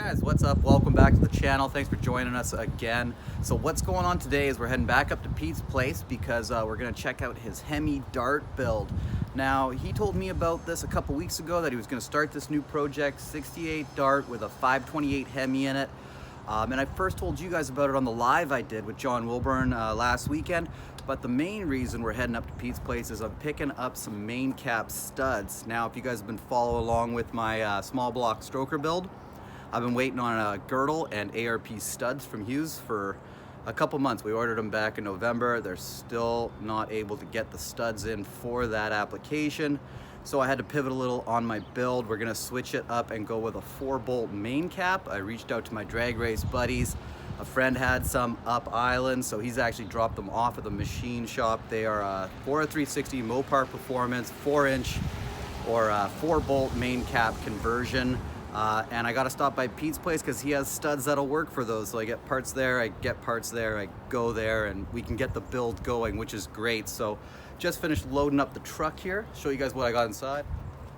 Guys, what's up? Welcome back to the channel. Thanks for joining us again. So what's going on today is we're heading back up to Pete's place because we're going to check out his Hemi Dart build. Now, he told me about this a couple weeks ago that he was going to start this new project, 68 Dart with a 528 Hemi in it. And I first told you guys about it on the live I did with John Wilburn last weekend. But the main reason we're heading up to Pete's place is I'm picking up some main cap studs. Now, if you guys have been following along with my small block stroker build, I've been waiting on a girdle and ARP studs from Hughes for a couple months. We ordered them back in November. They're still not able to get the studs in for that application. So I had to pivot a little on my build. We're gonna switch it up and go with a 4-bolt main cap. I reached out to my drag race buddies. A friend had some up island, so he's actually dropped them off at the machine shop. They are 4-360 Mopar Performance, 4-inch or 4-bolt main cap conversion. And I gotta stop by Pete's place because he has studs that'll work for those. So I get parts there, I get parts there, I go there, and we can get the build going, which is great. So just finished loading up the truck here. Show you guys what I got inside.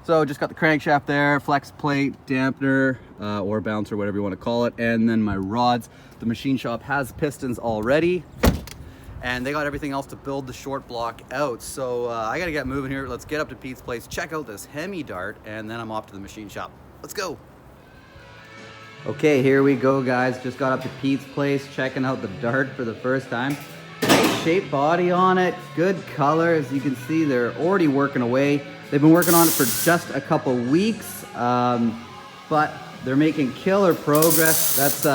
So just got the crankshaft there, flex plate, dampener, or bouncer, whatever you want to call it, and then my rods. The machine shop has pistons already, and they got everything else to build the short block out. So I gotta get moving here. Let's get up to Pete's place, check out this Hemi Dart, and then I'm off to the machine shop. Let's go. Okay, here we go, guys. Just got up to Pete's place, checking out the Dart for the first time. Nice shape body on it, good color. As you can see, they're already working away. They've been working on it for just a couple weeks, but they're making killer progress. That's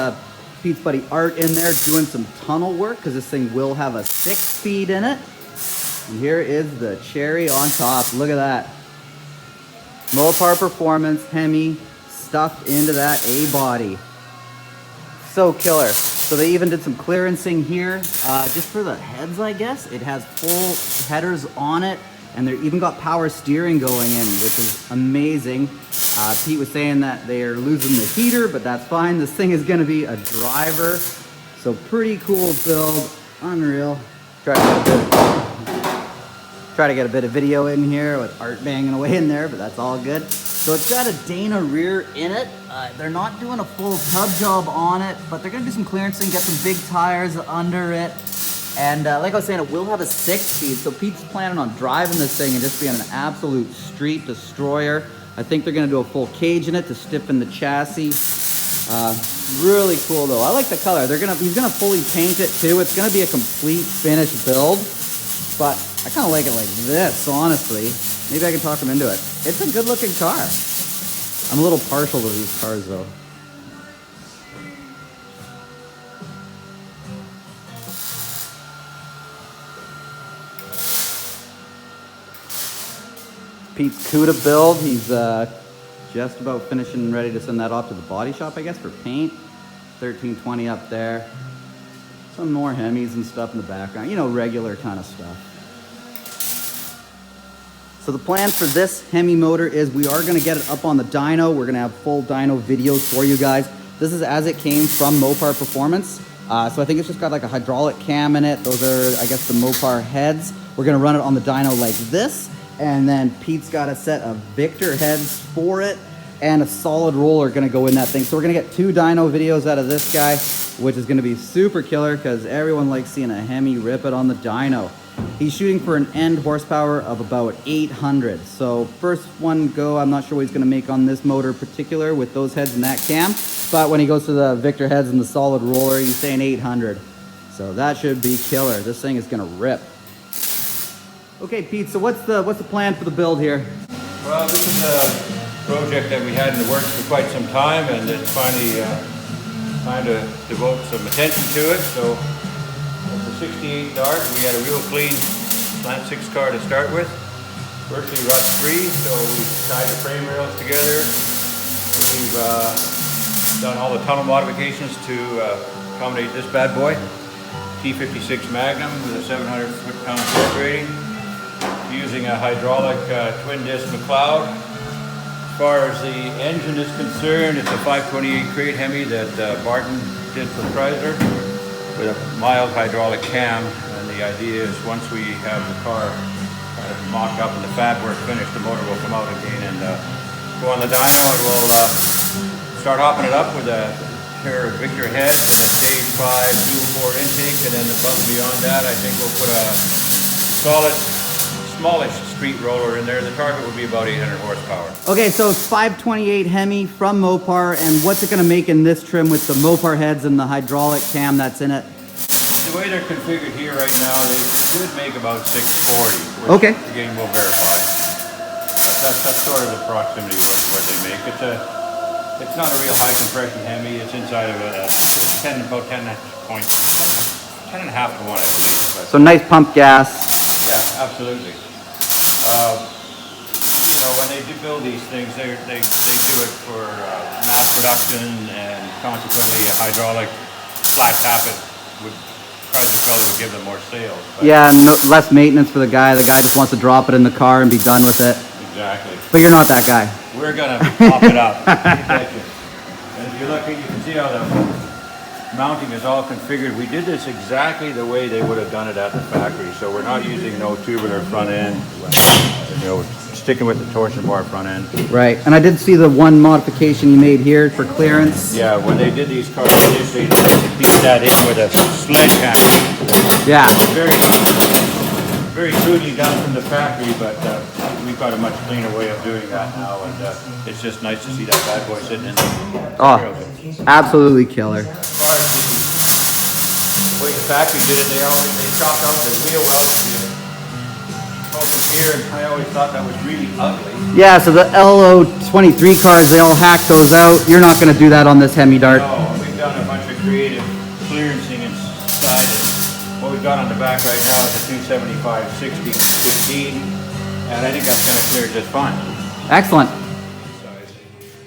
Pete's buddy Art in there doing some tunnel work because this thing will have a 6-speed in it. And here is the cherry on top. Look at that. Mopar Performance Hemi stuffed into that A-body. So killer. So they even did some clearancing here, just for the heads, I guess. It has full headers on it, and they even got power steering going in, which is amazing. Pete was saying that they are losing the heater, but that's fine. This thing is gonna be a driver. So pretty cool build, unreal. Try to get a bit of video in here with Art banging away in there, but that's all good. So it's got a Dana rear in it. They're not doing a full tub job on it, but they're gonna do some clearancing, get some big tires under it. And like I was saying, it will have a 6-speed, so Pete's planning on driving this thing and just being an absolute street destroyer. I think they're gonna do a full cage in it to stiffen the chassis. Really cool though. I like the color. He's gonna fully paint it too. It's gonna be a complete finished build, but I kind of like it like this, honestly. Maybe I can talk him into it. It's a good looking car. I'm a little partial to these cars though. Pete's CUDA build. He's just about finishing and ready to send that off to the body shop, I guess, for paint. 1320 up there. Some more Hemis and stuff in the background. You know, regular kind of stuff. So the plan for this Hemi motor is we are going to get it up on the dyno. We're going to have full dyno videos for you guys. This is as it came from Mopar Performance. So I think it's just got like a hydraulic cam in it. Those are, I guess, the Mopar heads. We're going to run it on the dyno like this. And then Pete's got a set of Victor heads for it and a solid roller going to go in that thing. So we're going to get 2 dyno videos out of this guy, which is going to be super killer because everyone likes seeing a Hemi rip it on the dyno. He's shooting for an end horsepower of about 800. So first one go, I'm not sure what he's going to make on this motor in particular with those heads and that cam. But when he goes to the Victor heads and the solid roller, he's saying 800. So that should be killer. This thing is going to rip. Okay, Pete, so what's the plan for the build here? Well, this is a project that we had in the works for quite some time, and it's finally time to devote some attention to it. So the 68 Dart, we had a real clean Slant 6 car to start with, virtually rust-free. So we tied the frame rails together. We've done all the tunnel modifications to accommodate this bad boy, T56 Magnum with a 700 foot-pound torque rating, using a hydraulic twin-disc McLeod. As far as the engine is concerned, it's a 528 crate Hemi that Barton did for Chrysler with a mild hydraulic cam. And the idea is once we have the car kind of mocked up and the fab work finished, the motor will come out again and go on the dyno, and we'll start hopping it up with a pair of Victor heads, a stage 5 dual bore intake, and then above and beyond that, I think we'll put a solid, smallish street roller in there. The target would be about 800 horsepower. Okay, so it's 528 Hemi from Mopar, and what's it gonna make in this trim with the Mopar heads and the hydraulic cam that's in it? The way they're configured here right now, they should make about 640. Which, Okay. again, we'll verify. But that's sort of the proximity of what they make. It's not a real high compression Hemi. It's inside of a 10 and a half to 1, I believe. But, So nice pump gas. yeah, absolutely. When they do build these things, they do it for mass production, and consequently a hydraulic flat tappet would probably would give them more sales. But Yeah, no, less maintenance for the guy. The guy just wants to drop it in the car and be done with it. exactly. But you're not that guy. We're gonna pop it up. And if you look, you can see how the mounting is all configured. We did this exactly the way they would have done it at the factory. So we're not using no tubular front end. Sticking with the torsion bar front end. Right, and I did see the one modification you made here for clearance. Yeah, when they did these cars, they beat that in with a sledgehammer. Yeah. Very crudely done from the factory, but we've got a much cleaner way of doing that now, and it's just nice to see that bad boy sitting in there. Oh, absolutely killer. As far as the way the factory did it, they chopped out the wheel wells. Here, and I always thought that was really ugly. Yeah, so the LO23 cars, they all hack those out. You're not going to do that on this Hemi Dart. No, we've done a bunch of creative clearancing inside it. What we've got on the back right now is a 275/60/15, and I think that's going to clear just fine. Excellent.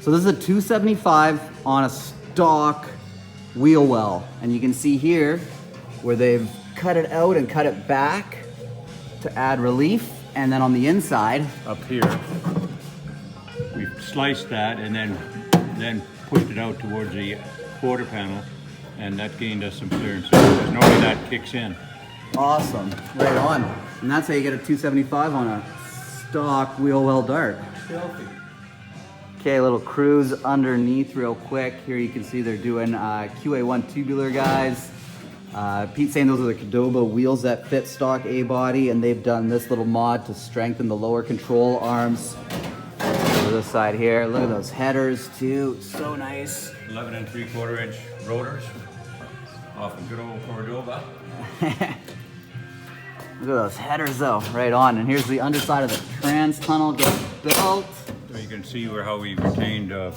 So this is a 275 on a stock wheel well, and you can see here where they've cut it out and cut it back to add relief. And then on the inside, Up here, we've sliced that and then pushed it out towards the quarter panel, and that gained us some clearance. Because normally that kicks in. awesome, right on. And that's how you get a 275 on a stock wheel well Dart. Filthy. Okay, a little cruise underneath real quick. Here you can see they're doing QA1 tubular guys. Pete's saying those are the Qdoba wheels that fit stock A-body, and they've done this little mod to strengthen the lower control arms. Over this side here, look at those headers too, so nice. 11 3/4 inch rotors off of good old Cordova. Look at those headers though, right on. And here's the underside of the trans tunnel getting built. So you can see how we retained the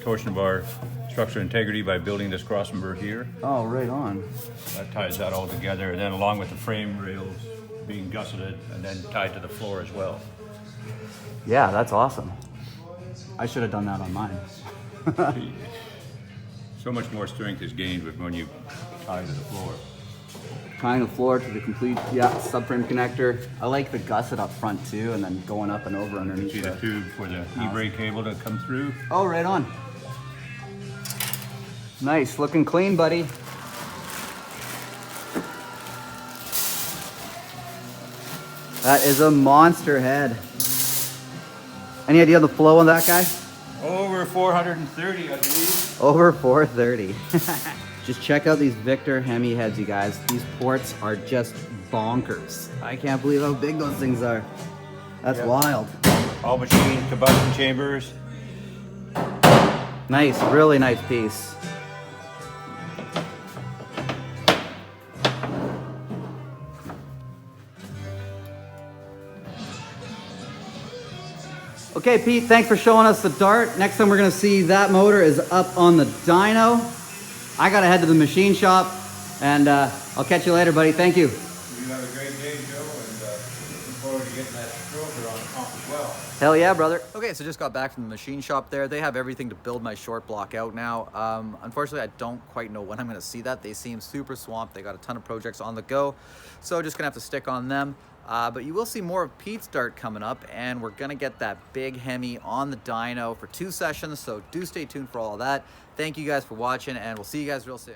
torsion bar structural integrity by building this crossmember here. Oh, right on. That ties that all together, and then along with the frame rails being gusseted and then tied to the floor as well. Yeah, that's awesome. I should have done that on mine. So much more strength is gained when you tie to the floor. Tying the floor to the complete, yeah, subframe connector. I like the gusset up front too, and then going up and over underneath. See the tube for the e-brake cable to come through. Oh, right on. Nice, looking clean, buddy. That is a monster head. Any idea the flow on that guy? Over 430, I believe. Over 430. Just check out these Victor Hemi heads, you guys. These ports are just bonkers. I can't believe how big those things are. That's wild. All machine combustion chambers. Nice, really nice piece. Okay, Pete, thanks for showing us the Dart. Next time we're gonna see that motor is up on the dyno. I gotta head to the machine shop, and I'll catch you later, buddy. Thank you. You have a great day, Joe, and looking forward to getting that filter on the pump as well. Hell yeah, brother. Okay, so just got back from the machine shop there. They have everything to build my short block out now. Unfortunately, I don't quite know when I'm gonna see that. They seem super swamped. They got a ton of projects on the go, so just gonna have to stick on them. But you will see more of Pete's Dart coming up, and we're gonna get that big Hemi on the dyno for 2 sessions, so do stay tuned for all of that. Thank you guys for watching, and we'll see you guys real soon.